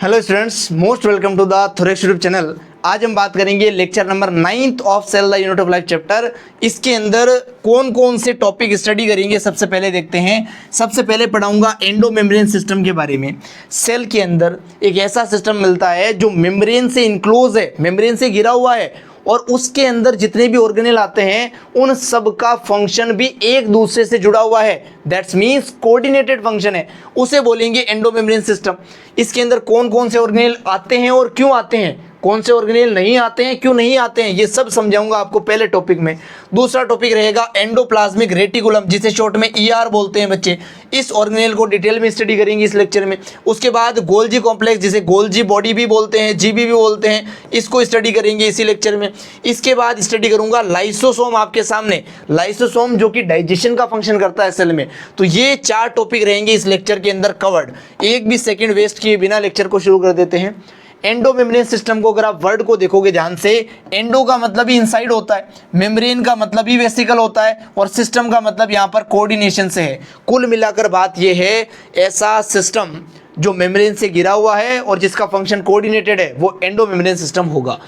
Hello students, most welcome to the Thorex YouTube channel. आज हम बात करेंगे lecture number 9 of cell the unit of life chapter. इसके अंदर कौन कौन से टॉपिक स्टडी करेंगे सबसे पहले देखते हैं। सबसे पहले पढ़ाऊंगा एंडो मेम्ब्रेन सिस्टम के बारे में। सेल के अंदर एक ऐसा सिस्टम मिलता है जो मेम्ब्रेन से इनक्लोज है, मेम्ब्रेन से घिरा हुआ है, और उसके अंदर जितने भी ऑर्गेनेल आते हैं उन सब का फंक्शन भी एक दूसरे से जुड़ा हुआ है। दैट्स मीन्स कोऑर्डिनेटेड फंक्शन है, उसे बोलेंगे एंडोमेम्ब्रेन सिस्टम। इसके अंदर कौन कौन से ऑर्गेनेल आते हैं और क्यों आते हैं, कौन से ऑर्गेनेल नहीं आते हैं, क्यों नहीं आते हैं, ये सब समझाऊंगा आपको पहले टॉपिक में। दूसरा टॉपिक रहेगा एंडोप्लाज्मिक रेटिकुलम, जिसे शॉर्ट में ईआर बोलते हैं बच्चे। इस ऑर्गेनेल को डिटेल में स्टडी करेंगे इस लेक्चर में। उसके बाद गोल्जी कॉम्प्लेक्स, जिसे गोल्जी बॉडी भी बोलते हैं, जीबी भी बोलते हैं, इसको स्टडी करेंगे इसी लेक्चर में। इसके बाद स्टडी करूंगा लाइसोसोम आपके सामने, लाइसोसोम जो कि डाइजेशन का फंक्शन करता है सेल में। तो ये 4 टॉपिक रहेंगे इस लेक्चर के अंदर कवर्ड। एक भी सेकंड वेस्ट किए बिना लेक्चर को शुरू कर देते हैं। एंडोमेम्ब्रेन सिस्टम को अगर आप वर्ड को देखोगे ध्यान से, एंडो का मतलब ही इनसाइड होता है, मेम्ब्रेन का मतलब ही वेसिकल होता है, और सिस्टम का मतलब यहाँ पर कोऑर्डिनेशन से है। कुल मिलाकर बात यह है, ऐसा सिस्टम जो मेम्ब्रेन से घिरा हुआ है और जिसका फंक्शन कोऑर्डिनेटेड है वो एंडोमेम्ब्रेन सिस्टम होगा।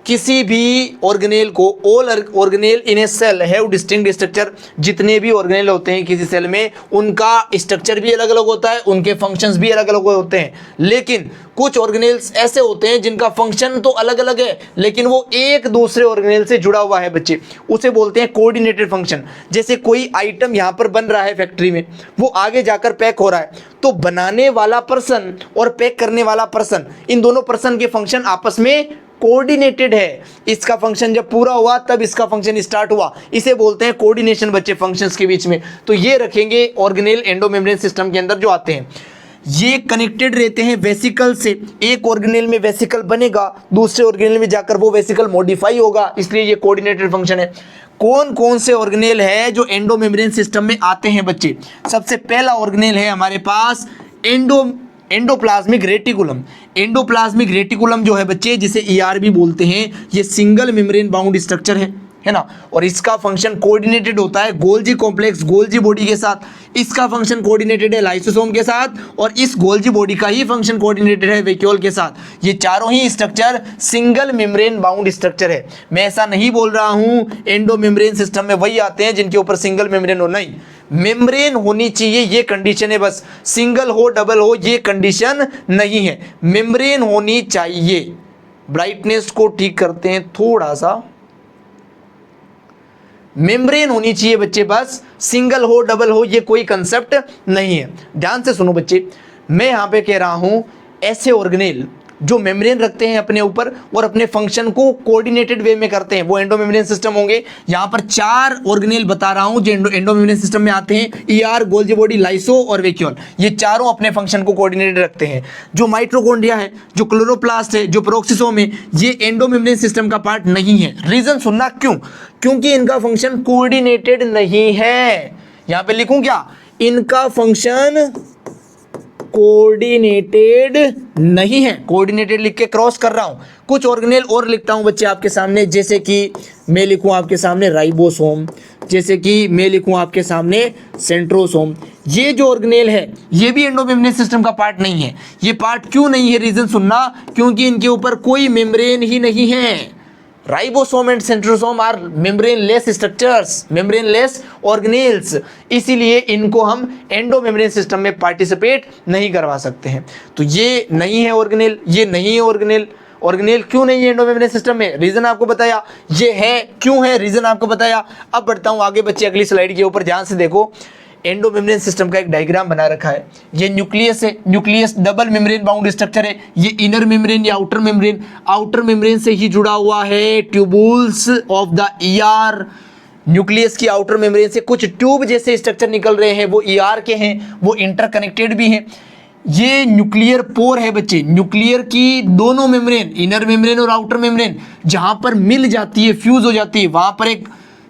किसी भी ऑर्गेनेल को, all organelle in a cell have distinct structure. जितने भी ऑर्गेनेल होते हैं किसी सेल में, उनका स्ट्रक्चर भी अलग अलग होता है, उनके फंक्शंस भी अलग अलग होते हैं। लेकिन कुछ ऑर्गेनेल्स ऐसे होते हैं जिनका फंक्शन तो अलग अलग है, लेकिन वो एक दूसरे ऑर्गेनेल से जुड़ा हुआ है बच्चे, उसे बोलते हैं कोऑर्डिनेटेड फंक्शन। जैसे कोई आइटम यहाँ पर बन रहा है फैक्ट्री में, वो आगे जाकर पैक हो रहा है, तो बनाने वाला पर्सन और पैक करने वाला पर्सन, इन दोनों पर्सन के फंक्शन आपस में कोऑर्डिनेटेड है। इसका फंक्शन जब पूरा हुआ तब इसका फंक्शन स्टार्ट हुआ, इसे बोलते हैं कोऑर्डिनेशन बच्चे फंक्शंस के बीच में। तो ये रखेंगे ऑर्गेनेल एंडोमेम्ब्रेन सिस्टम के अंदर जो आते हैं। ये कनेक्टेड रहते हैं वेसिकल से। एक ऑर्गेनेल में वेसिकल बनेगा, दूसरे ऑर्गेनेल में जाकर वो वेसिकल मॉडिफाई होगा, इसलिए ये कोऑर्डिनेटेड फंक्शन है। कौन कौन से ऑर्गेनेल है जो एंडोमेम्ब्रेन सिस्टम में आते हैं बच्चे? सबसे पहला ऑर्गेनेल है हमारे पास एंडोप्लाज्मिक रेटिकुलम। एंडोप्लाज्मिक रेटिकुलम जो है बच्चे, जिसे ईआर भी बोलते हैं, ये सिंगल मेम्ब्रेन बाउंड स्ट्रक्चर है ना, और इसका फंक्शन कोऑर्डिनेटेड होता है गोल्जी कॉम्प्लेक्स, गोल्जी बॉडी के साथ। इसका फंक्शन कोऑर्डिनेटेड है लाइसोसोम के साथ, और इस गोल्जी बॉडी का ही फंक्शन कोऑर्डिनेटेड है वैक्यूल के साथ। ये चारों ही structure single membrane bound structure है। मैं ऐसा नहीं बोल रहा हूं एंडो मेम्ब्रेन सिस्टम में वही आते हैं जिनके ऊपर सिंगल मेम्ब्रेन हो, नहीं, मेम्ब्रेन होनी चाहिए ये कंडीशन है बस। सिंगल हो डबल हो ये कंडीशन नहीं है, मेम्ब्रेन होनी चाहिए। ब्राइटनेस को ठीक करते हैं थोड़ा सा, मेम्ब्रेन होनी चाहिए बच्चे बस, सिंगल हो डबल हो ये कोई कंसेप्ट नहीं है। ध्यान से सुनो बच्चे, मैं यहाँ पे कह रहा हूँ ऐसे ऑर्गेनेल जो मेम्ब्रेन रखते हैं अपने ऊपर और अपने फंक्शन को कोऑर्डिनेटेड वे में करते हैं, वो एंडोमेम्ब्रेन सिस्टम होंगे। यहाँ पर 4 ऑर्गेनेल बता रहा हूँ जो एंडोमेम्ब्रेन सिस्टम में आते हैं, ईआर, गोल्जी बॉडी, लाइसो और वैक्यूल। ये चारों अपने फंक्शन को कोऑर्डिनेटेड रखते हैं। जो माइटोकॉन्ड्रिया है, जो क्लोरोप्लास्ट है, जो पेरोक्सिसोम है, ये एंडोमेम्ब्रेन सिस्टम का पार्ट नहीं है। रीजन सुनना क्यों? क्योंकि इनका फंक्शन कोऑर्डिनेटेड नहीं है। यहाँ पे लिखूं क्या? इनका फंक्शन कोऑर्डिनेटेड नहीं है। कोऑर्डिनेटेड लिख के क्रॉस कर रहा हूं। कुछ ऑर्गेनेल और लिखता हूं बच्चे आपके सामने, जैसे कि मैं लिखूं आपके सामने राइबोसोम, जैसे कि मैं लिखूं आपके सामने सेंट्रोसोम। ये जो ऑर्गेनेल है ये भी एंडोमेम्ब्रेन सिस्टम का पार्ट नहीं है। ये पार्ट क्यों नहीं है? रीजन सुनना, क्योंकि इनके ऊपर कोई मेम्ब्रेन ही नहीं है। Ribosome and centrosome are membraneless structures, membraneless organelles, इसीलिए इनको हम एंडोमेम्ब्रेन सिस्टम में पार्टिसिपेट नहीं करवा सकते हैं। तो ये नहीं है ऑर्गेनेल, ये नहीं है ऑर्गेनेल। ऑर्गेनेल क्यों नहीं है एंडोमेम्ब्रेन सिस्टम में? रीजन आपको बताया। ये है क्यों है? रीजन आपको बताया। अब बढ़ता हूं आगे बच्चे अगली स्लाइड के ऊपर, ध्यान से देखो। एंडोमेम्ब्रेन सिस्टम का एक डायग्राम बना रखा है। ये न्यूक्लियस है, nucleus double membrane bound structure है। ये इनर मेम्ब्रेन या आउटर मेम्ब्रेन, आउटर मेम्ब्रेन से ही जुड़ा हुआ है tubules of the ER. Nucleus की आउटर मेम्ब्रेन से कुछ ट्यूब जैसे स्ट्रक्चर निकल रहे हैं, वो ईआर के हैं, वो इंटरकनेक्टेड भी हैं। ये न्यूक्लियर पोर है बच्चे। न्यूक्लियर की दोनों मेम्ब्रेन, इनर मेम्ब्रेन और आउटर मेम्ब्रेन, जहां पर मिल जाती है, फ्यूज हो जाती है, वहां पर एक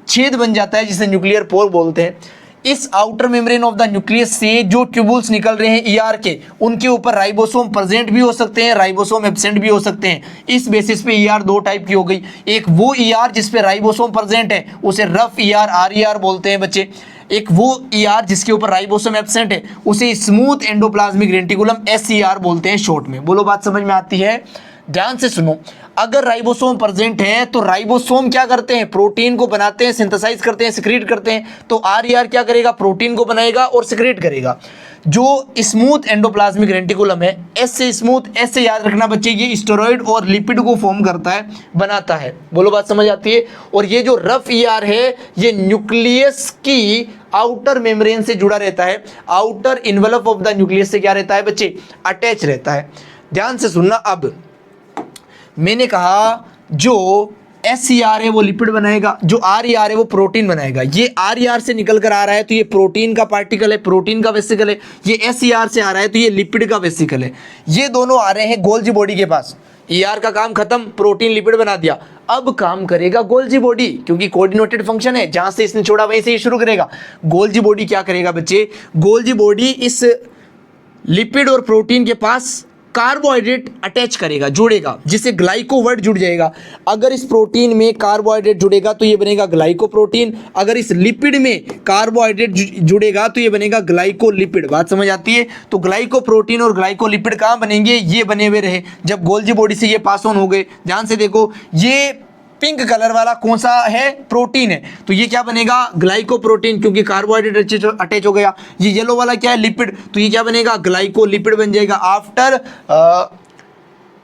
छेद बन जाता है जिसे न्यूक्लियर पोर बोलते हैं। इस outer membrane of the nucleus से जो ट्यूबुल्स निकल रहे हैं ईआर के, उनके ऊपर राइबोसोम प्रेजेंट भी हो सकते हैं, राइबोसोम एब्सेंट भी हो सकते हैं। इस बेसिस पे ईआर 2 टाइप की हो गई। एक वो ईआर जिस पे राइबोसोम प्रेजेंट है, उसे रफ ईआर, आरईआर बोलते हैं बच्चे। एक वो ER जिसके ऊपर राइबोसोम एब्सेंट है उसे स्मूथ एंडोप्लाज्मिक रेटिकुलम SER बोलते हैं शॉर्ट में। बोलो बात समझ में आती है? ध्यान से सुनो, अगर राइबोसोम प्रेजेंट है तो राइबोसोम क्या करते हैं? प्रोटीन को बनाते हैं, सिंथेसाइज करते हैं, सिक्रीट करते हैं। तो RER क्या करेगा? प्रोटीन को बनाएगा और सिक्रीट करेगा। जो स्मूथ एंडोप्लाज्मिक रेटिकुलम है, एस से स्मूथ, एस से याद रखना बच्चे, ये स्टेरॉइड और लिपिड को फॉर्म करता है, बनाता है। बोलो बात समझ आती है? और ये जो रफ ER है ये न्यूक्लियस की आउटर मेम्ब्रेन से जुड़ा रहता है, outer envelope of the nucleus से क्या रहता है बच्चे? अटैच रहता है। ध्यान से सुनना, अब मैंने कहा जो SER है वो लिपिड बनाएगा, जो RER है वो प्रोटीन बनाएगा। ये RER से निकल कर आ रहा है तो ये प्रोटीन का पार्टिकल है, प्रोटीन का वेसिकल है। ये SER से आ रहा है तो ये लिपिड का वेसिकल है। ये दोनों आ रहे हैं गोल्जी बॉडी के पास। ER का काम खत्म, प्रोटीन लिपिड बना दिया। अब काम करेगा गोल्जी बॉडी, क्योंकि कोऑर्डिनेटेड फंक्शन है, जहां से इसने छोड़ा वहीं से ही शुरू करेगा। गोल्जी बॉडी क्या करेगा बच्चे? गोल्जी बॉडी इस लिपिड और प्रोटीन के पास कार्बोहाइड्रेट अटैच करेगा, जुड़ेगा, जिससे ग्लाइकोवर्ड जुड़ जाएगा। अगर इस प्रोटीन में कार्बोहाइड्रेट जुड़ेगा तो ये बनेगा ग्लाइकोप्रोटीन। अगर इस लिपिड में कार्बोहाइड्रेट जुड़ेगा तो ये बनेगा ग्लाइकोलिपिड। बात समझ आती है? तो ग्लाइकोप्रोटीन और ग्लाइकोलिपिड कहाँ बनेंगे? ये बने हुए रहे जब गोल्जी बॉडी से ये पास ऑन हो गए। ध्यान से देखो, ये पिंक कलर वाला कौन सा है? प्रोटीन है, तो ये क्या बनेगा? ग्लाइकोप्रोटीन, क्योंकि कार्बोहाइड्रेट अटैच हो गया। ये येलो वाला क्या है? लिपिड, तो ये क्या बनेगा? ग्लाइकोलिपिड बन जाएगा after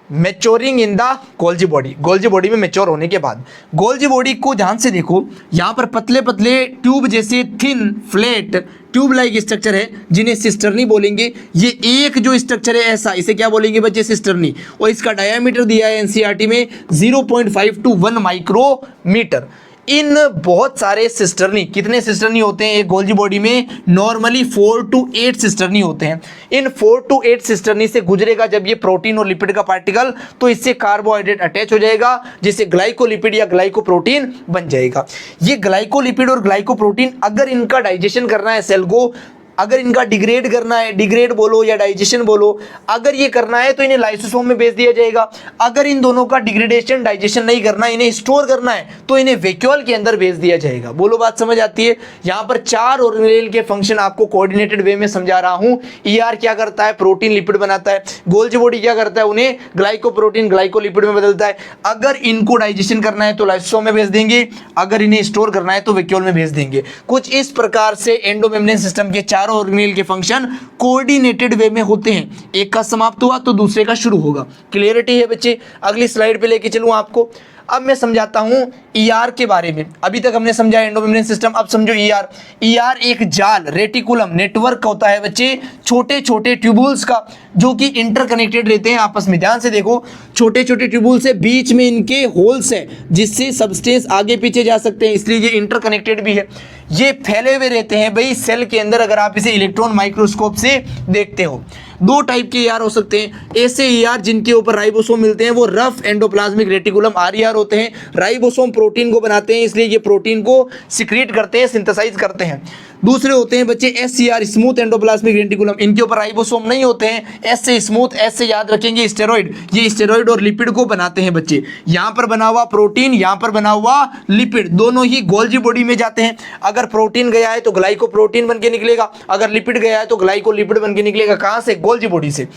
maturing in the Golgi body. Golgi body में मैच्योर होने के बाद गोल्जी बॉडी को ध्यान से देखो, यहाँ पर पतले पतले ट्यूब जैसे thin flat tube like structure है जिन्हें सिस्टर्नी बोलेंगे। ये एक जो स्ट्रक्चर है ऐसा, इसे क्या बोलेंगे बच्चे? सिस्टर्नी। और इसका डायमीटर दिया है NCERT में 0.5 to 1 माइक्रोमीटर। इन बहुत सारे सिस्टर्नी, कितने सिस्टर्नी होते हैं एक गोल्जी बॉडी में? नॉर्मली 4 to 8 सिस्टर्नी होते हैं। इन 4 to 8 सिस्टर्नी से गुजरेगा जब ये प्रोटीन और लिपिड का पार्टिकल, तो इससे कार्बोहाइड्रेट अटैच हो जाएगा, जिससे ग्लाइकोलिपिड या ग्लाइकोप्रोटीन बन जाएगा। ये ग्लाइकोलिपिड और ग्लाइकोप्रोटीन अगर इनका डाइजेशन करना है सेल को, अगर इनका डिग्रेड करना है, डिग्रेड बोलो या डाइजेशन बोलो, अगर ये करना है तो इन्हें लाइसोसोम में भेज दिया जाएगा। अगर इन दोनों का डिग्रेडेशन डाइजेशन नहीं करना, इन्हें स्टोर करना है, तो इन्हें वैक्यूल के अंदर भेज दिया जाएगा। बोलो बात समझ आती है? यहाँ पर 4 ऑर्गेनेल के फंक्शन आपको कोऑर्डिनेटेड वे में समझा रहा हूँ। ER क्या करता है? प्रोटीन लिपिड बनाता है। गोल्जी बॉडी क्या करता है? उन्हें ग्लाइकोप्रोटीन ग्लाइकोलिपिड में बदलता है। अगर इनको डाइजेशन करना है तो लाइसोसोम में भेज देंगे, अगर इन्हें स्टोर करना है तो वैक्यूल में भेज देंगे। कुछ इस प्रकार से एंडोमेम्ब्रेन सिस्टम के चारों ऑर्गेनेल के फंक्शन कोऑर्डिनेटेड वे में होते हैं। एक का समाप्त हुआ तो दूसरे का शुरू होगा। क्लियरिटी है बच्चे? अगली स्लाइड पे लेके चलूं आपको। अब मैं समझाता हूं ER के बारे में। अभी तक हमने समझा एंडोमेम्ब्रेन सिस्टम, अब समझो ER। ER एक जाल, रेटिकुलम, नेटवर्क होता है बच्चे छोटे छोटे ट्यूबुल्स का, जो कि इंटरकनेक्टेड रहते हैं आपस में। ध्यान से देखो, छोटे छोटे ट्यूबुल्स है, बीच में इनके होल्स है जिससे सब्सटेंस आगे पीछे जा सकते हैं, इसलिए ये इंटरकनेक्टेड भी है। ये फैले हुए रहते हैं भाई सेल के अंदर। अगर आप इसे इलेक्ट्रॉन माइक्रोस्कोप से देखते हो, 2 टाइप के ER हो सकते हैं। ऐसे ER जिनके ऊपर राइबोसोम मिलते हैं वो रफ एंडोप्लाज्मिक रेटिकुलम RER होते हैं। राइबोसोम प्रोटीन को बनाते हैं, इसलिए ये प्रोटीन को सिक्रीट करते हैं, सिंथेसाइज करते हैं। दूसरे होते हैं बच्चे SER, स्मूथ एंडोप्लाज्मिक रेटिकुलम। इनके ऊपर राइबोसोम नहीं होते हैं। S से स्मूथ, S से याद रखेंगे स्टेरॉइड। ये स्टेरॉइड और लिपिड को बनाते हैं बच्चे। यहाँ पर बना हुआ प्रोटीन, यहाँ पर बना हुआ लिपिड, दोनों ही गोल्जी बॉडी में जाते हैं। अगर प्रोटीन गया है तो ग्लाइकोप्रोटीन बन के निकलेगा, अगर लिपिड गया है तो ग्लाइकोलिपिड बन के निकलेगा। कहाँ से? गोल्जी बॉडी से।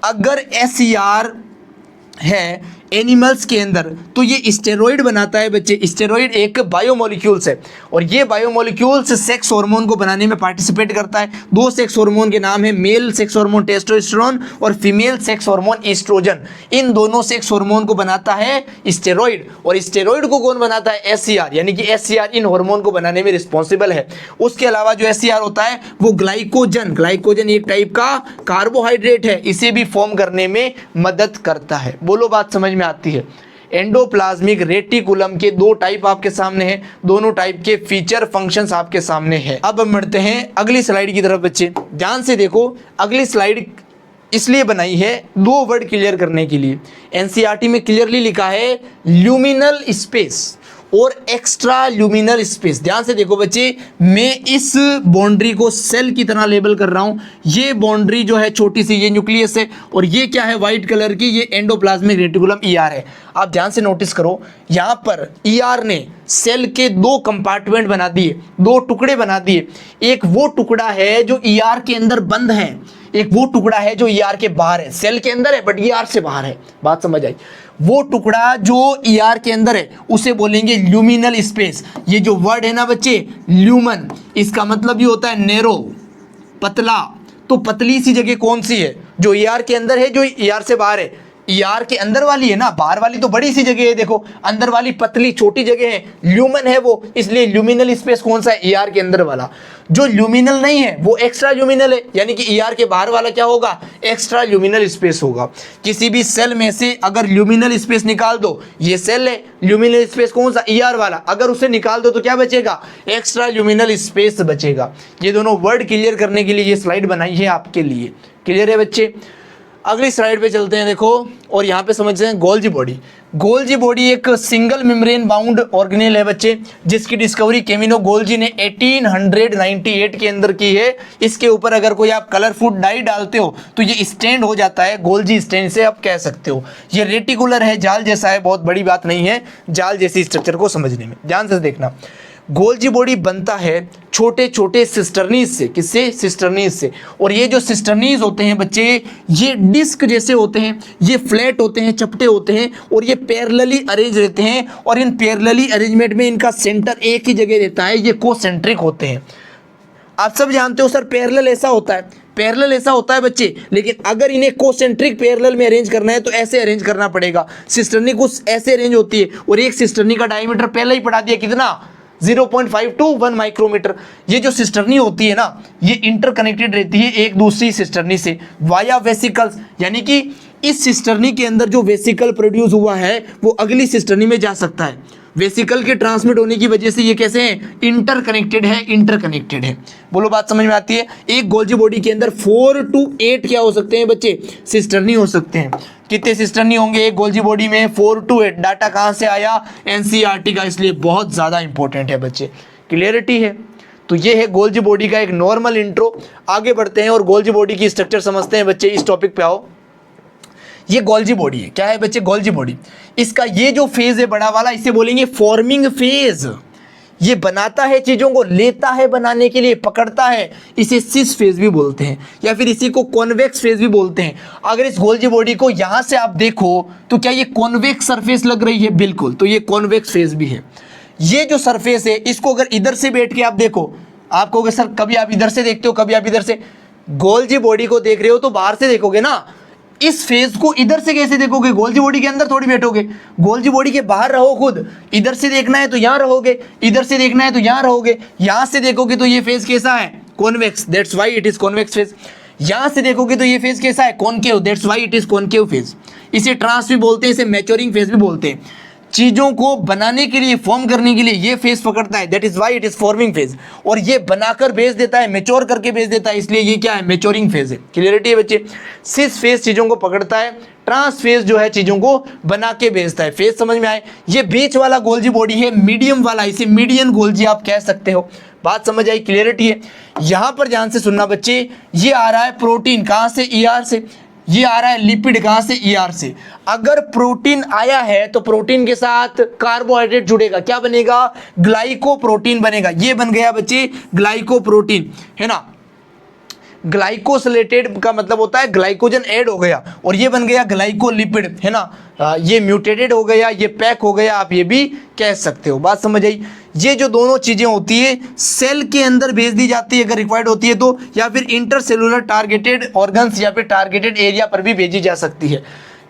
अगर SER है एनिमल्स के अंदर तो ये स्टेरॉइड बनाता है बच्चे। स्टेरॉइड एक बायोमोलिक्यूल्स है और ये बायोमोलिक्यूल्स सेक्स हार्मोन को बनाने में पार्टिसिपेट करता है। 2 सेक्स हार्मोन के नाम है, मेल सेक्स हार्मोन टेस्टोस्टेरोन और फीमेल सेक्स हार्मोन एस्ट्रोजन। इन दोनों सेक्स हार्मोन को बनाता है स्टेरॉइड, और स्टेरॉइड को कौन बनाता है? SER, यानी कि SER इन हार्मोन को बनाने में रिस्पॉन्सिबल है। उसके अलावा जो SER होता है वो ग्लाइकोजन, ग्लाइकोजन एक टाइप का कार्बोहाइड्रेट है, इसे भी फॉर्म करने में मदद करता है। बोलो बात समझ में आती है? एंडोप्लाज्मिक रेटिकुलम के 2 टाइप आपके सामने हैं, दोनों टाइप के फीचर फंक्शंस आपके सामने हैं। अब हम बढ़ते हैं अगली स्लाइड की तरफ बच्चे। ध्यान से देखो, अगली स्लाइड इसलिए बनाई है 2 वर्ड क्लियर करने के लिए। NCERT में क्लियरली लिखा है ल्यूमिनल स्पेस और एक्स्ट्रा ल्यूमिनल स्पेस। ध्यान से देखो बच्चे, मैं इस बाउंड्री को सेल की तरह लेबल कर रहा हूं। ये बाउंड्री जो है छोटी सी, ये न्यूक्लियस है, और ये क्या है व्हाइट कलर की, ये एंडोप्लाज्मिक रेटिकुलम ईआर है। आप ध्यान से नोटिस करो, यहां पर ईआर ने सेल के दो कंपार्टमेंट बना दिए, दो टुकड़े बना दिए। एक वो टुकड़ा है जो ईआर के अंदर बंद है, एक वो टुकड़ा है जो ईआर के बाहर है। सेल के अंदर है बट ईआर से बाहर है। बात समझ आई? वो टुकड़ा जो ईआर के अंदर है उसे बोलेंगे ल्यूमिनल स्पेस। ये जो वर्ड है ना बच्चे, ल्यूमन, इसका मतलब ये होता है नैरो, पतला। तो पतली सी जगह कौन सी है? जो ईआर के अंदर है, जो ईआर से बाहर है। ईआर के अंदर वाली है ना, बाहर वाली तो बड़ी सी जगह है, देखो अंदर वाली पतली छोटी जगह है, ल्यूमन है वो, इसलिए ल्यूमिनल स्पेस कौन सा है? ईआर के अंदर वाला। जो ल्यूमिनल नहीं है वो एक्स्ट्रा ल्यूमिनल है, यानी कि ईआर के बाहर वाला क्या होगा? एक्स्ट्रा ल्यूमिनल स्पेस होगा। किसी भी सेल में से अगर ल्यूमिनल स्पेस निकाल दो, ये सेल है, ल्यूमिनल स्पेस कौन सा? ईआर वाला। अगर उसे निकाल दो तो क्या बचेगा? एक्स्ट्रा ल्यूमिनल स्पेस बचेगा। ये दोनों वर्ड क्लियर करने के लिए ये स्लाइड बनाई है आपके लिए। क्लियर है बच्चे? अगली स्लाइड पे चलते हैं, देखो, और यहाँ पे समझते हैं गोल्जी बॉडी। गोल्जी बॉडी एक सिंगल मेम्ब्रेन बाउंड ऑर्गेनेल है बच्चे, जिसकी डिस्कवरी केमिनो गोल्जी ने 1898 के अंदर की है। इसके ऊपर अगर कोई आप कलरफुल डाई डालते हो तो ये स्टैंड हो जाता है, गोल्जी स्टैंड से आप कह सकते हो। ये रेटिकुलर है, जाल जैसा है, बहुत बड़ी बात नहीं है जाल जैसी स्ट्रक्चर को समझने में। ध्यान से देखना, गोल्जी बॉडी बनता है छोटे छोटे सिस्टर्नीज से। किससे? सिस्टर्नीज से। और ये जो सिस्टर्नीज होते हैं बच्चे, ये डिस्क जैसे होते हैं, ये फ्लैट होते हैं, चपटे होते हैं, और ये पैरेलली अरेंज रहते हैं। और इन पैरेलली अरेंजमेंट में इनका सेंटर एक ही जगह रहता है, ये कोसेंट्रिक होते हैं। आप सब जानते हो सर, पैरेलल ऐसा होता है, पैरेलल ऐसा होता है बच्चे, लेकिन अगर इन्हें कोसेंट्रिक पैरेलल में अरेंज करना है तो ऐसे अरेंज करना पड़ेगा। सिस्टर्नी कुछ ऐसे अरेंज होती है, और एक सिस्टर्नी का डायमीटर पहले ही पढ़ा दिया, कितना? 0.5 to 1 माइक्रोमीटर। ये जो सिस्टर्नी होती है ना, ये इंटरकनेक्टेड रहती है एक दूसरी सिस्टर्नी से वाया वेसिकल्स, यानी कि इस सिस्टर्नी के अंदर जो वेसिकल प्रोड्यूस हुआ है वो अगली सिस्टर्नी में जा सकता है। वेसिकल के ट्रांसमिट होने की वजह से ये कैसे हैं? इंटरकनेक्टेड है, इंटरकनेक्टेड है। बोलो बात समझ में आती है? एक गोल्जी बॉडी के अंदर 4 to 8 क्या हो सकते हैं बच्चे? सिस्टर्नी हो सकते हैं। कितने सिस्टर्नी होंगे एक गोल्जी बॉडी में? 4 to 8। डाटा कहाँ से आया? एनसीईआरटी का, इसलिए बहुत ज़्यादा इंपॉर्टेंट है बच्चे। क्लियरिटी है? तो ये है गोल्जी बॉडी का एक नॉर्मल इंट्रो। आगे बढ़ते हैं और गोल्जी बॉडी की स्ट्रक्चर समझते हैं बच्चे। इस टॉपिक पे आओ। ये गोल्जी बॉडी है, क्या है बच्चे? Golgi body. इसका ये जो फेज है बड़ा वाला, इसे बोलेंगे फॉर्मिंग फेज। ये बनाता है चीजों को, लेता है बनाने के लिए, पकड़ता है, इसे सिस फेज भी बोलते हैं, या फिर इसी को कॉन्वेक्स फेज भी बोलते हैं। अगर इस गोल्जी बॉडी को यहां से आप देखो तो क्या ये कॉन्वेक्स सरफेस लग रही है? बिल्कुल, तो ये कॉन्वेक्स फेज भी है। ये जो सरफेस है, इसको अगर इधर से बैठ के आप देखो, आप कहोगे सर कभी आप इधर से देखते हो, कभी आप इधर से। गोल्जी बॉडी को देख रहे हो तो बाहर से देखोगे ना, इस फेज को इधर से कैसे देखोगे? गोल्जी बॉडी के अंदर थोड़ी बैठोगे, गोल्जी बॉडी के बाहर रहो खुद। इधर से देखना है तो यहाँ रहोगे, इधर से देखना है तो यहाँ रहोगे। यहाँ से देखोगे तो ये फेज कैसा है? Convex, that's why it is convex phase. यहाँ से देखोगे तो ये फेज कैसा है? Concave, that's why it is concave phase. इसे ट्रांस भी बोलते हैं, इसे मैच्योरिंग फेज भी बोलते हैं। चीजों को बनाने के लिए, फॉर्म करने के लिए ये फेज पकड़ता है, that is why it is forming phase. और ये बनाकर भेज देता है, मैच्योर करके भेज देता है, इसलिए ये क्या है? मैच्योरिंग फेज है। क्लियरिटी है बच्चे? सिस फेज चीजों को पकड़ता है, ट्रांस फेज जो है चीजों को बना के भेजता है। फेज समझ में आए? ये बीच वाला गोल्जी बॉडी है, मीडियम वाला, इसे मीडियन गोल्जी आप कह सकते हो। बात समझ आई? क्लियरिटी है? यहां पर ध्यान से सुनना बच्चे, ये आ रहा है प्रोटीन, कहां से? ईआर से। ये आ रहा है लिपिड, कहां से? ईआर से। अगर प्रोटीन आया है तो प्रोटीन के साथ कार्बोहाइड्रेट जुड़ेगा, क्या बनेगा? ग्लाइकोप्रोटीन बनेगा। ये बन गया बच्चे ग्लाइकोप्रोटीन, है ना। ग्लाइकोसिलेटेड का मतलब होता है ग्लाइकोजन ऐड हो गया, और ये बन गया ग्लाइकोलिपिड, है ना। ये म्यूटेटेड हो गया, ये पैक हो गया, आप ये भी कह सकते हो। बात समझ आई? ये जो दोनों चीजें होती है सेल के अंदर भेज दी जाती है अगर रिक्वायर्ड होती है तो, या फिर इंटरसेलुलर टारगेटेड ऑर्गन्स या फिर टारगेटेड एरिया पर भी भेजी जा सकती है।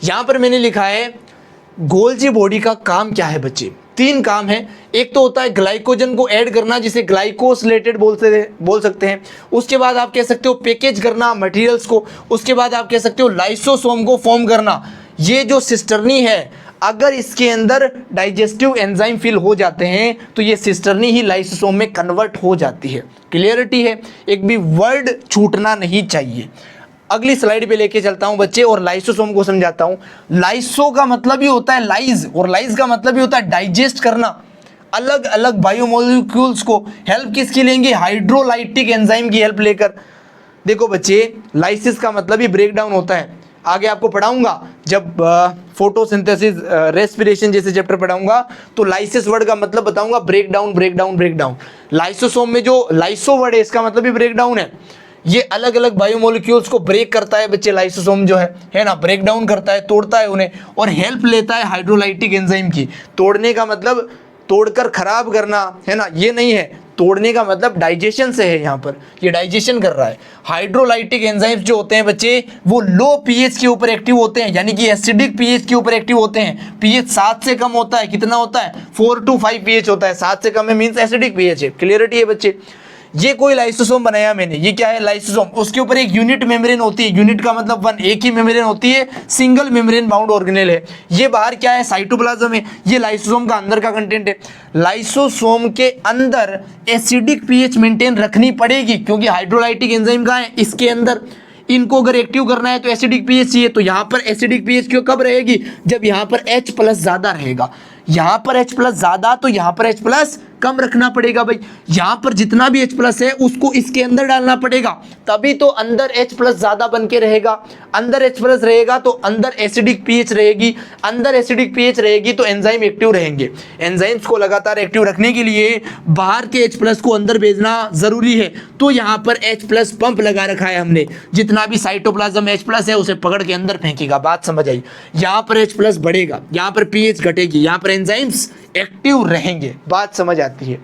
यहां पर मैंने लिखा है गोल्जी बॉडी का काम क्या है बच्चे? 3 काम है। एक तो होता है ग्लाइकोजन को ऐड करना, जिसे ग्लाइकोसिलेटेड बोल सकते हैं। उसके बाद आप कह सकते हो पैकेज करना मटेरियल्स को। उसके बाद आप कह सकते हो लाइसोसोम को फॉर्म करना। ये जो सिस्टर्नी है, अगर इसके अंदर डाइजेस्टिव एंजाइम फिल हो जाते हैं तो ये सिस्टर्नी ही लाइसोसोम में कन्वर्ट हो जाती है। क्लियरिटी है? एक भी वर्ड छूटना नहीं चाहिए। अगली स्लाइड पे लेके चलता हूं बच्चे और लाइसोसोम को समझाता हूं। लाइसो का मतलब ही होता है लाइज, और लाइज का मतलब ही होता है डाइजेस्ट करना। अलग अलग बायोमोलिक्यूल्स को हेल्प किसकी लेंगे, हाइड्रोलाइटिक एंजाइम की हेल्प लेकर। देखो बच्चे, लाइसिस का मतलब ही ब्रेक डाउन होता है। आगे आपको पढ़ाऊंगा जब फोटोसिंथेसिस रेस्पिरेशन जैसे चैप्टर पढ़ाऊंगा तो लाइसिस वर्ड का मतलब बताऊंगा break down break down break down. Lysosome में जो लाइसो वर्ड है इसका मतलब भी ब्रेक डाउन है। ये अलग अलग बायोमोलिक्यूल्स को ब्रेक करता है बच्चे, लाइसोसोम जो है ना, ब्रेक डाउन करता है, तोड़ता है उन्हें, और हेल्प लेता है हाइड्रोलाइटिक एंजाइम की। तोड़ने का मतलब तोड़कर खराब करना है ना, ये नहीं है। तोड़ने का मतलब डाइजेशन से है, यहाँ पर ये डाइजेशन कर रहा है। हाइड्रोलाइटिक एंजाइम्स जो होते हैं बच्चे वो लो पीएच के ऊपर एक्टिव होते हैं, यानी कि एसिडिक पीएच के ऊपर एक्टिव होते हैं। पीएच 7 से कम होता है, कितना होता है, 4 to 5 पीएच होता है। 7 से कम है मींस एसिडिक पीएच है। क्लियरिटी है बच्चे। ये कोई लाइसोसोम बनाया मैंने, ये क्या है, लाइसोसोम। उसके ऊपर एक यूनिट मेम्ब्रेन होती है, यूनिट का मतलब वन, एक ही मेम्ब्रेन होती है, सिंगल मेम्ब्रेन बाउंड ऑर्गेनेल है। ये बाहर क्या है, साइटोप्लाज्म है। ये लाइसोसोम का अंदर का कंटेंट है। लाइसोसोम के अंदर एसिडिक पीएच मेंटेन रखनी पड़ेगी, क्योंकि हाइड्रोलाइटिक एंजाइम कहाँ है, इसके अंदर। इनको अगर एक्टिव करना है तो एसिडिक पीएच चाहिए। तो यहाँ पर एसिडिक पीएच क्यों कब रहेगी, जब यहाँ पर H+ ज्यादा रहेगा। यहाँ पर H+ ज्यादा तो यहाँ पर H+ कम रखना पड़ेगा भाई। यहाँ पर जितना भी H+ है उसको इसके अंदर डालना पड़ेगा, तभी तो अंदर H+ ज्यादा बन के रहेगा। अंदर H+ रहेगा तो अंदर एसिडिक पीएच रहेगी। अंदर एसिडिक पीएच रहेगी तो एंजाइम एक्टिव रहेंगे। एंजाइम्स को लगातार एक्टिव रखने के लिए बाहर के H+ को अंदर भेजना जरूरी है। तो यहाँ पर H+ पंप लगा रखा है हमने, जितना भी साइटोप्लाज्म H+ है उसे पकड़ के अंदर फेंकेगा। बात समझ आई। यहाँ पर H+ बढ़ेगा, यहाँ पर पीएच घटेगी, यहाँ पर एंजाइम्स एक्टिव रहेंगे। बात समझ आती है।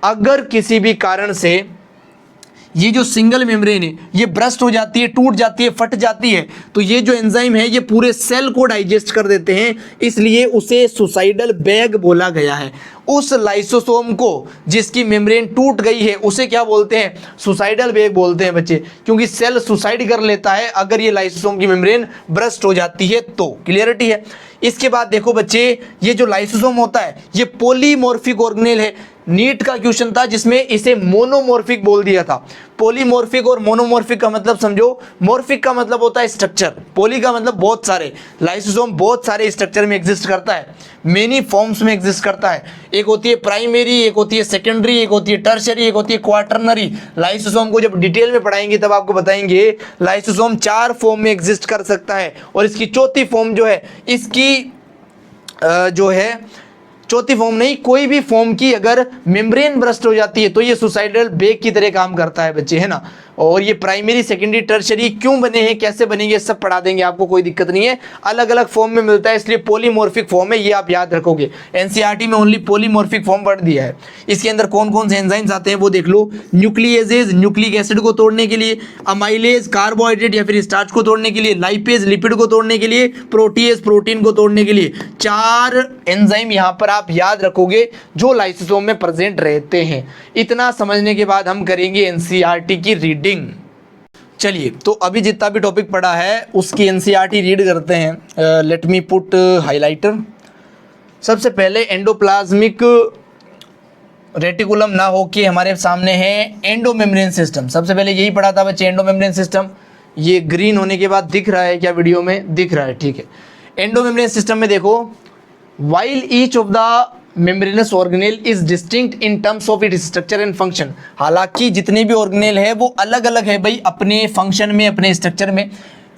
अगर किसी भी कारण से ये जो सिंगल मेम्ब्रेन है ये ब्रस्ट हो जाती है, टूट जाती है, फट जाती है, तो ये जो एंजाइम है ये पूरे सेल को डाइजेस्ट कर देते हैं, इसलिए उसे सुसाइडल बैग बोला गया है। उस लाइसोसोम को जिसकी मेम्ब्रेन टूट गई है उसे क्या बोलते हैं, सुसाइडल बैग बोलते हैं बच्चे, क्योंकि सेल सुसाइड कर लेता है अगर ये लाइसोसोम की मेम्ब्रेन ब्रस्ट हो जाती है तो। क्लियरिटी है। इसके बाद देखो बच्चे, ये जो लाइसोसोम होता है ये पॉलीमॉर्फिक ऑर्गेनेल है। नीट का क्वेश्चन था जिसमें इसे मोनोमॉर्फिक बोल दिया था। पॉलीमॉर्फिक और मोनोमॉर्फिक का मतलब समझो। मॉर्फिक का मतलब होता है स्ट्रक्चर, पॉली का मतलब बहुत सारे। लाइसोसोम बहुत सारे स्ट्रक्चर में एग्जिस्ट करता है, मेनी फॉर्म्स में एग्जिस्ट करता है। एक होती है प्राइमरी, एक होती है सेकेंडरी, एक होती है टर्शियरी, एक होती है क्वाटरनरी। लाइसोसोम को जब डिटेल में पढ़ाएंगे तब आपको बताएंगे लाइसोसोम 4 फॉर्म में एग्जिस्ट कर सकता है, और इसकी चौथी फॉर्म जो है, इसकी जो है चौथी फॉर्म नहीं, कोई भी फॉर्म की अगर मेम्ब्रेन ब्रस्ट हो जाती है तो ये सुसाइडल बैग की तरह काम करता है बच्चे, है ना। और ये प्राइमरी, सेकेंडरी, टर्शियरी क्यों बने हैं, कैसे बनेंगे, सब पढ़ा देंगे आपको, कोई दिक्कत नहीं है। अलग अलग फॉर्म में मिलता है, इसलिए पॉलीमॉर्फिक फॉर्म है, ये आप याद रखोगे। एनसीईआरटी में ओनली पॉलीमॉर्फिक फॉर्म पढ़ दिया है। इसके अंदर कौन कौन से एंजाइम्स आते हैं वो देख लो। न्यूक्लियेजेज न्यूक्लिक एसिड को तोड़ने के लिए, अमाइलेज कार्बोहाइड्रेट या फिर स्टार्च को तोड़ने के लिए, लाइपेज लिपिड को तोड़ने के लिए, प्रोटीएज प्रोटीन को तोड़ने के लिए। 4 एंजाइम यहाँ पर आप याद रखोगे जो लाइसोसोम में प्रेजेंट रहते हैं। इतना समझने के बाद हम करेंगे एनसीईआरटी की रीडिंग। चलिए, तो अभी जितना भी टॉपिक पढ़ा है उसकी एनसीईआरटी रीड करते हैं। Let me put highlighter. सबसे पहले एंडोप्लाज्मिक रेटिकुलम ना हो के हमारे सामने है एंडोमेम्ब्रेन सिस्टम। सबसे पहले यही पढ़ा था बच्चे, एंडोमेम्ब्रेन सिस्टम। ये ग्रीन होने के बाद दिख रहा है क्या, वीडियो में दिख रहा है, ठीक है। एंडोमेम्ब्रेन सिस्टम में देखो, while each of the membranous organelle is distinct in terms of its structure and function। हालांकि जितने भी ऑर्गेनेल है वो अलग अलग है भाई अपने फंक्शन में, अपने स्ट्रक्चर में,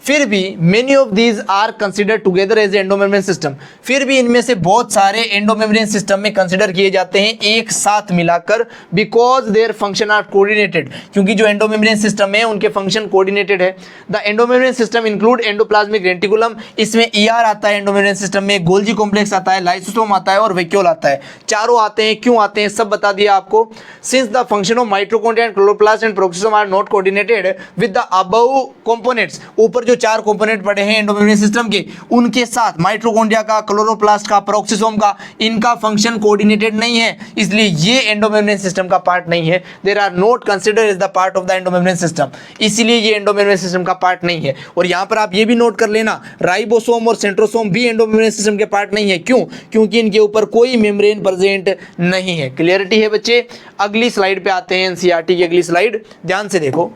फिर भी many of these are consider together as endomembrane system. फिर भी इनमें से बहुत सारे एंडोमेम्ब्रेन सिस्टम में कंसिडर किए जाते हैं एक साथ मिलाकर, because their function are coordinated, क्योंकि जो एंडोमेम्ब्रेन सिस्टम है उनके फंक्शन कोऑर्डिनेटेड है। The endomembrane system include endoplasmic reticulum, इसमें ईआर आता है एंडोमेम्ब्रेन सिस्टम में, गोल्जी कॉम्प्लेक्स आता है, लाइसोसोम आता है और वैक्यूल आता है। चारों आते हैं, क्यों आते हैं सब बता दिया आपको। Since the function of mitochondria and chloroplast and peroxisome are not coordinated with the above components, ऊपर जो 4 कंपोनेंट पड़े हैं एंडोमेम्ब्रेन सिस्टम के, उनके साथ माइटोकॉन्ड्रिया का, क्लोरोप्लास्ट का, पेरोक्सिसोम का, इनका फंक्शन कोऑर्डिनेटेड नहीं है, इसलिए ये एंडोमेम्ब्रेन सिस्टम का पार्ट नहीं है। There are not considered as the part of the endomembrane system, इसलिए ये एंडोमेम्ब्रेन सिस्टम का पार्ट नहीं है। और यहां पर आप ये भी नोट कर लेना, राइबोसोम और सेंट्रोसोम भी एंडोमेम्ब्रेन सिस्टम के पार्ट नहीं है। क्यों? क्योंकि इनके ऊपर कोई मेम्ब्रेन प्रेजेंट नहीं है। क्लियरिटी है बच्चे। अगली स्लाइड पे आते हैं, एनसीईआरटी की अगली स्लाइड, ध्यान से देखो।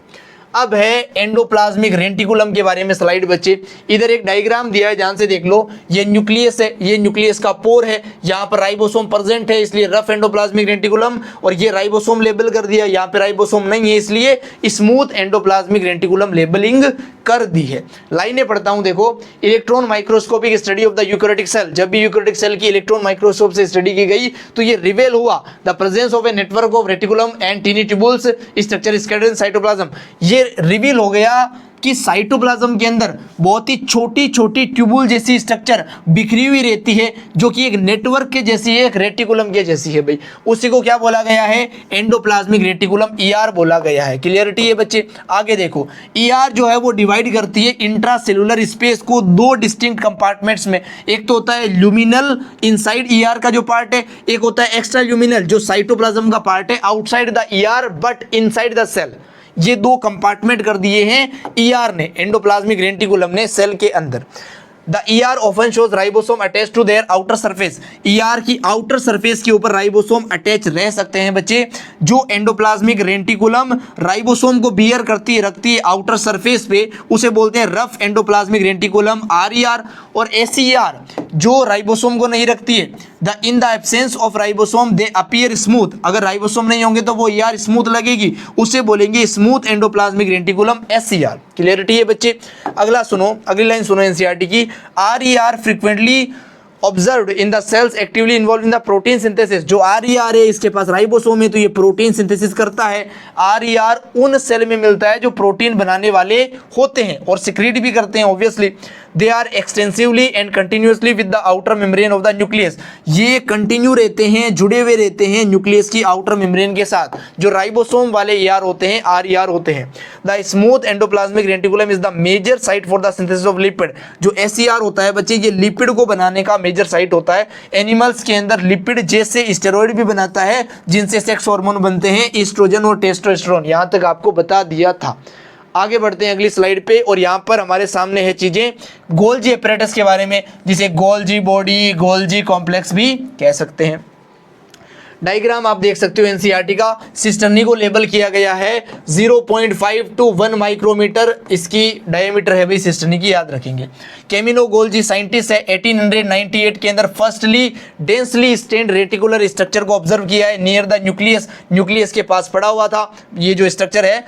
अब है एंडोप्लाज्मिक रेटिकुलम के बारे में स्लाइड बच्चे। इधर एक डायग्राम दिया है, ध्यान से देख लो। ये न्यूक्लियस है, ये न्यूक्लियस का पोर है, यहाँ पर राइबोसोम प्रेजेंट है इसलिए रफ एंडोप्लाज्मिक रेटिकुलम, और ये राइबोसोम लेबल कर दिया, यहाँ पे राइबोसोम नहीं है इसलिए स्मूथ एंडोप्लाज्मिक रेटिकुलम लेबलिंग कर दी है। लाइनें पढ़ता हूं देखो। Electron microscopic study of the eukaryotic cell, जब भी यूकैरियोटिक सेल की इलेक्ट्रॉन माइक्रोस्कोप से स्टडी की गई तो ये रिवेल हुआ the presence of a network of reticulum and tiny tubules structure scattered in cytoplasm. ये रिवील हो गया कि साइटोप्लाज्म के अंदर बहुत ही छोटी छोटी ट्यूबुल जैसी स्ट्रक्चर बिखरी हुई रहती है, जो कि एक नेटवर्क के जैसी है, एक रेटिकुलम के जैसी है भाई। उसी को क्या बोला गया है? एंडोप्लाज्मिक रेटिकुलम, ईआर बोला गया है। क्लियरिटी है बच्चे? आगे देखो, ईआर जो है वो डिवाइड करती है इंट्रासेलुलर स्पेस को दो डिस्टिंक्ट कंपार्टमेंट्स में। एक तो होता है ल्यूमिनल इनसाइड ईआर का जो पार्ट है, एक होता है एक्स्ट्रा ल्यूमिनल जो साइटोप्लाज्म का पार्ट है outside the ER but inside the cell. ये दो कंपार्टमेंट कर दिए हैं ईआर ने, एंडोप्लाज्मिक रेटिकुलम ने सेल के अंदर। The ER often shows ribosome attach to their outer surface. ER की आउटर सरफेस के ऊपर राइबोसोम अटैच रह सकते हैं बच्चे। जो एंडोप्लाज्मिक रेटिकुलम राइबोसोम को बियर करती है, रखती है आउटर सरफेस पे, उसे बोलते हैं रफ एंडोप्लाज्मिक रेटिकुलम आरईआर। और एसईआर जो राइबोसोम को नहीं रखती है, the in the absence of ribosome they appear smooth. अगर राइबोसोम नहीं होंगे तो वो ईआर स्मूथ लगेगी, उसे बोलेंगे smooth endoplasmic reticulum SER. Clarity है बच्चे? अगला सुनो, अगली लाइन सुनो एनसीईआरटी की। RER frequently observed in the cells actively involved in the protein synthesis। जो RER है इसके पास राइबोसोम है तो ये प्रोटीन सिंथेसिस करता है। RER उन सेल में मिलता है जो प्रोटीन बनाने वाले होते हैं और सिक्रीट भी करते हैं obviously. They are extensively and continuously with the outer membrane of the nucleus. ये कंटिन्यू रहते हैं, जुड़े हुए रहते हैं न्यूक्लियस की आउटर मेम्ब्रेन के साथ। जो राइबोसोम वाले ER होते हैं, RER होते हैं। The smooth endoplasmic reticulum is the major site for the synthesis of lipid. जो SER होता है बच्चे, ये लिपिड को बनाने का मेजर साइट होता है। एनिमल्स के अंदर लिपिड जैसे स्टेरॉइड भी बनाता है जिनसे सेक्स हार्मोन बनते हैं, ईस्ट्रोजन और टेस्टोस्टेरोन। यहां तक आपको बता दिया था। आगे बढ़ते हैं अगली स्लाइड पे, और यहां पर हमारे सामने है चीजें गोल्जी एपरेटस के बारे में, जिसे गोल्जी बॉडी, गोल्जी कॉम्प्लेक्स भी कह सकते हैं। डायग्राम आप देख सकते हो एनसीईआरटी का। सिस्टर्नी को लेबल किया गया है 0.5 to 1 माइक्रोमीटर इसकी डायमीटर है भाई सिस्टर्नी की, याद रखेंगे। कैमिनो गोल्जी साइंटिस्ट है, 1898 के अंदर firstly densely stained reticular structure को ऑब्जर्व किया है नियर द न्यूक्लियस। न्यूक्लियस के पास पड़ा हुआ था ये जो स्ट्रक्चर है।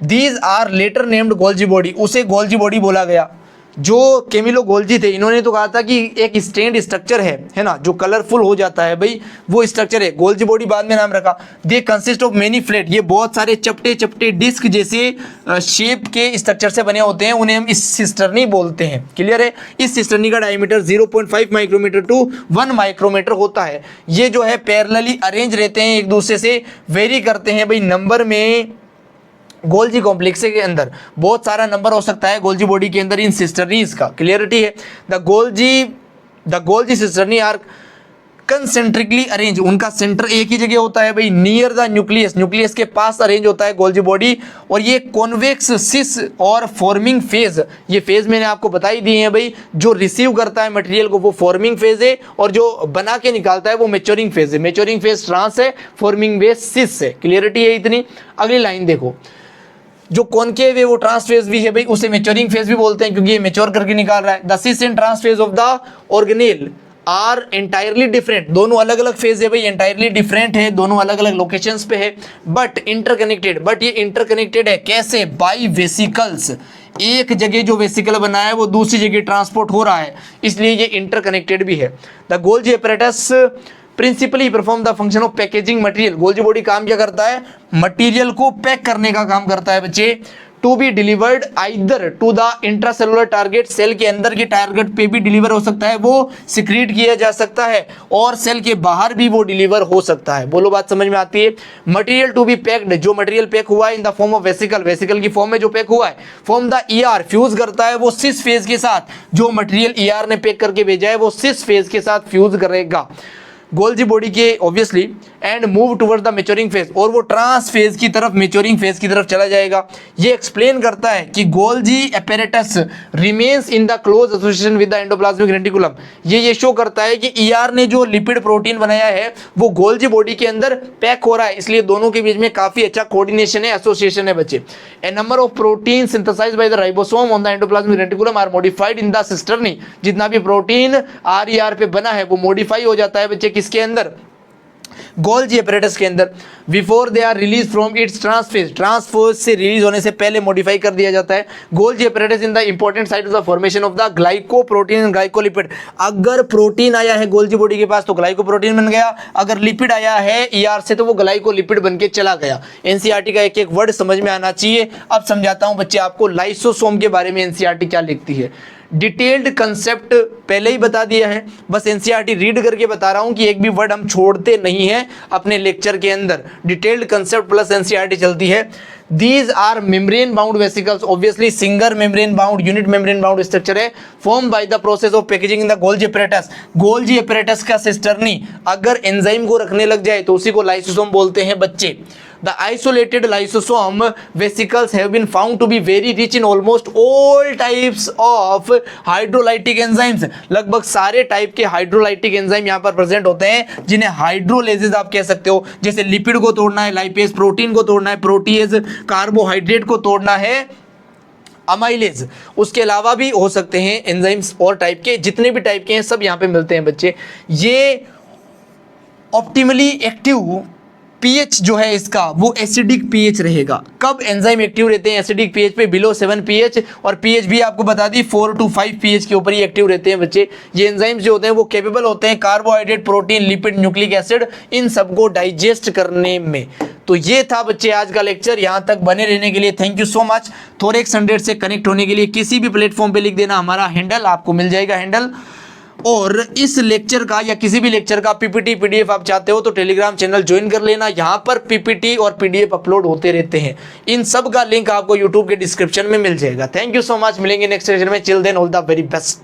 These are later named Golgi body, उसे गोल्जी बॉडी बोला गया। जो कैमिलो गोल्जी थे इन्होंने तो कहा था कि एक स्टेन्ड स्ट्रक्चर है ना, जो कलरफुल हो जाता है भाई, वो स्ट्रक्चर है। गोल्जी बॉडी बाद में नाम रखा। They consist of many flat, ये बहुत सारे चपटे चपटे डिस्क जैसे शेप के स्ट्रक्चर से बने होते हैं, उन्हें हम इस सिस्टर्नी बोलते हैं। क्लियर है? इस सिस्टर्नी का डायमीटर 0.5 माइक्रोमीटर टू 1 माइक्रोमीटर होता है। ये जो है पैरेलली अरेंज रहते हैं, एक दूसरे से वेरी करते हैं भाई नंबर में। गोल्जी कॉम्प्लेक्स के अंदर बहुत सारा नंबर हो सकता है गोल्जी बॉडी के अंदर इन सिस्टर्नीज का। क्लियरिटी है? The Golgi cisternae are concentrically arrange, उनका सेंटर एक ही जगह होता है भाई, नियर द न्यूक्लियस, न्यूक्लियस के पास अरेंज होता है गोल्जी बॉडी। और ये कॉन्वेक्स सिस और फॉर्मिंग फेज, ये फेज मैंने आपको बता ही दिए हैं भाई। जो रिसीव करता है मटेरियल को वो फॉर्मिंग फेज है, और जो बना के निकालता है वो मैच्योरिंग फेज है। मैच्योरिंग फेज ट्रांस है, फॉर्मिंग फेज सिस है। क्लियरिटी है इतनी? अगली लाइन देखो, जो कॉनकेव है वो ट्रांस फेज भी है भाई, उसे मैच्योरिंग फेज भी बोलते हैं क्योंकि ये मैच्योर करके निकाल रहा है। The cis and trans face of the organelle are entirely different, दोनों अलग अलग फेज है भाई, एंटायरली डिफरेंट है, दोनों अलग अलग लोकेशंस पे है, बट इंटरकनेक्टेड। बट ये इंटरकनेक्टेड है कैसे? By vesicles. एक जगह जो वेसिकल बना है वो दूसरी जगह ट्रांसपोर्ट हो रहा है, इसलिए ये इंटरकनेक्टेड भी है। The Golgi apparatus principally perform the function of packaging material. Golgi body काम क्या करता है? मटेरियल को पैक करने का काम करता है बच्चे। To be delivered either to the intracellular target, cell के अंदर के टारगेट पे भी डिलीवर हो सकता है, वो सिक्रीट किया जा सकता है, और सेल के बाहर भी वो डिलीवर हो सकता है। बोलो बात समझ में आती है? मटेरियल टू बी पैक्ड, जो मटेरियल पैक हुआ है in the form of vesicle, vesicle की फॉर्म में जो पैक हुआ है, फॉर्म द ईआर, फ्यूज करता है वो सिस फेज के साथ। जो मटेरियल ईआर ने पैक करके भेजा है वो सिस फेज के साथ फ्यूज करेगा। गोल्जी बॉडी के obviously and move towards the maturing phase, और वो ट्रांस फेज की तरफ, मैच्योरिंग फेज की तरफ चला जाएगा। ये एक्सप्लेन करता है कि Golgi apparatus remains in the close association with the endoplasmic reticulum. ये शो करता है कि ईआर ने जो लिपिड प्रोटीन बनाया है वो गोल्जी बॉडी के अंदर पैक हो रहा है, इसलिए दोनों के बीच में काफी अच्छा कोऑर्डिनेशन है, एसोसिएशन है बच्चे। A number of protein synthesised by the ribosome on the endoplasmic reticulum are modified in the cisternae. जितना भी प्रोटीन आरईआर पे बना है वो मॉडिफाई हो जाता है बच्चे किसके अंदर, गोल्जी एपेरेटस के अंदर। Before they are release from its trans face, trans face से रिलीज होने से पहले मॉडिफाई कर दिया जाता है। Golgi apparatus in the important site of the formation of the glycoprotein and glycolipid. अगर प्रोटीन आया है गोल्जी बॉडी के पास तो ग्लाइकोप्रोटीन बन गया, अगर लिपिड आया है ईआर से तो वो ग्लाइकोलिपिड बन के चला गया। एनसीईआरटी का एक एक वर्ड समझ में आना चाहिए। अब समझाता हूं बच्चे आपको लाइसोसोम के बारे में एनसीईआरटी क्या लिखती है। डिटेल्ड कंसेप्ट पहले ही बता दिया है, बस एनसीईआरटी रीड करके बता रहा हूं कि एक भी वर्ड हम छोड़ते नहीं हैं अपने लेक्चर के अंदर। डिटेल्ड कंसेप्ट प्लस एनसीईआरटी चलती है। These are membrane bound vesicles, obviously single membrane bound, unit membrane bound structure है, formed by the process of packaging in the Golgi apparatus। Golgi apparatus का सिस्टर्नी अगर enzyme को रखने लग जाए तो उसी को लाइसोसोम बोलते हैं बच्चे। The isolated lysosome vesicles have been found to be very rich in almost all types of hydrolytic enzymes। लगभग सारे टाइप के हाइड्रोलाइटिक एंजाइम यहाँ पर प्रेजेंट होते हैं, जिन्हें हाइड्रोलेजेस आप कह सकते हो। जैसे लिपिड को तोड़ना है लाइपेज, प्रोटीन को तोड़ना है प्रोटीएज, कार्बोहाइड्रेट को तोड़ना है अमाइलेज। उसके अलावा भी हो सकते हैं एंजाइम्स और टाइप के, जितने भी टाइप के हैं सब यहाँ पे मिलते हैं बच्चे। ये ऑप्टिमली एक्टिव पीएच जो है इसका वो एसिडिक पीएच रहेगा। कब एंजाइम एक्टिव रहते हैं एसिडिक पीएच पे, बिलो 7 पीएच, और पीएच भी आपको बता दी 4 to 5 पीएच के ऊपर ही एक्टिव रहते हैं बच्चे। ये एंजाइम्स जो होते हैं वो कैपेबल होते हैं carbohydrate, protein, lipid, nucleic acid in सबको डाइजेस्ट करने में। तो ये था बच्चे आज का लेक्चर। यहाँ तक बने रहने के लिए thank you so much. Thorax 100 से कनेक्ट होने के लिए किसी भी प्लेटफॉर्म पे लिख देना हमारा हैंडल, आपको मिल जाएगा हैंडल। और इस लेक्चर का या किसी भी लेक्चर का पीपीटी पीडीएफ आप चाहते हो तो टेलीग्राम चैनल ज्वाइन कर लेना। यहाँ पर पीपीटी और पीडीएफ अपलोड होते रहते हैं। इन सब का लिंक आपको यूट्यूब के डिस्क्रिप्शन में मिल जाएगा। Thank you so much. मिलेंगे नेक्स्ट सेशन में। Till then all the very best.